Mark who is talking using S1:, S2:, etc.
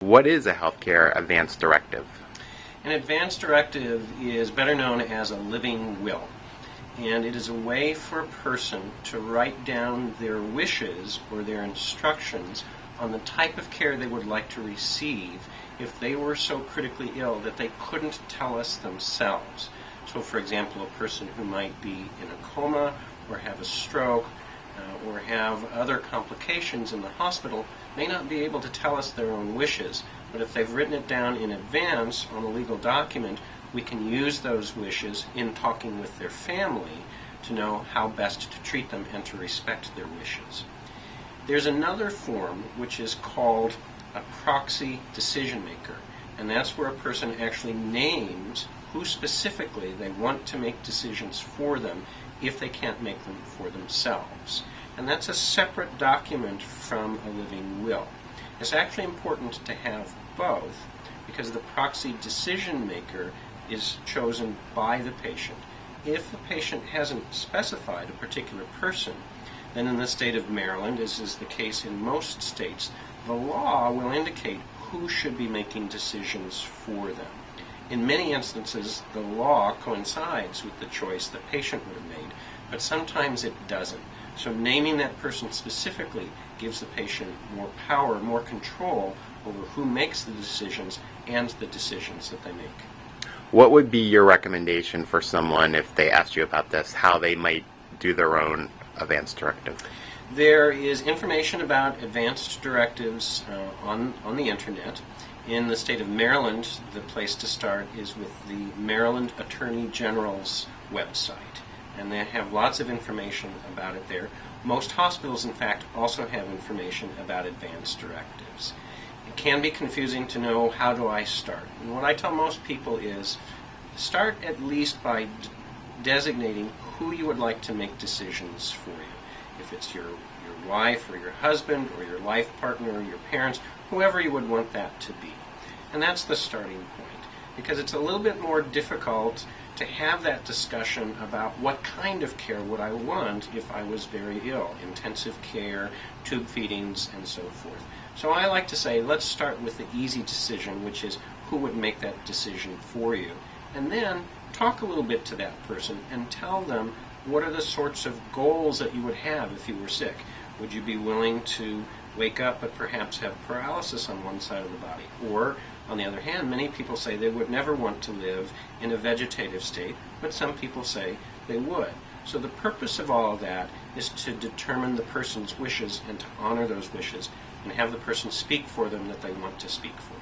S1: What is a healthcare advance directive?
S2: An advance directive is better known as a living will, and it is a way for a person to write down their wishes or their instructions on the type of care they would like to receive if they were so critically ill that they couldn't tell us themselves. So, for example, a person who might be in a coma or have a stroke or have other complications in the hospital may not be able to tell us their own wishes, but if they've written it down in advance on a legal document, we can use those wishes in talking with their family to know how best to treat them and to respect their wishes. There's another form which is called a proxy decision maker, and that's where a person actually names who specifically they want to make decisions for them if they can't make them for themselves. And that's a separate document from a living will. It's actually important to have both because the proxy decision maker is chosen by the patient. If the patient hasn't specified a particular person, then in the state of Maryland, as is the case in most states, the law will indicate who should be making decisions for them. In many instances, the law coincides with the choice the patient would have made, but sometimes it doesn't. So naming that person specifically gives the patient more power, more control over who makes the decisions and the decisions that they make.
S1: What would be your recommendation for someone if they asked you about this, how they might do their own advance directive?
S2: There is information about advanced directives on the internet. In the state of Maryland, the place to start is with the Maryland Attorney General's website, and they have lots of information about it there. Most hospitals, in fact, also have information about advanced directives. It can be confusing to know how do I start. And what I tell most people is start at least by designating who you would like to make decisions for you. If it's your wife or your husband or your life partner or your parents, whoever you would want that to be. And that's the starting point, because it's a little bit more difficult to have that discussion about what kind of care would I want if I was very ill, intensive care, tube feedings, and so forth. So I like to say, let's start with the easy decision, which is who would make that decision for you. And then talk a little bit to that person and tell them what are the sorts of goals that you would have if you were sick. Would you be willing to wake up but perhaps have paralysis on one side of the body? Or, on the other hand, many people say they would never want to live in a vegetative state, but some people say they would. So the purpose of all of that is to determine the person's wishes and to honor those wishes and have the person speak for them that they want to speak for them.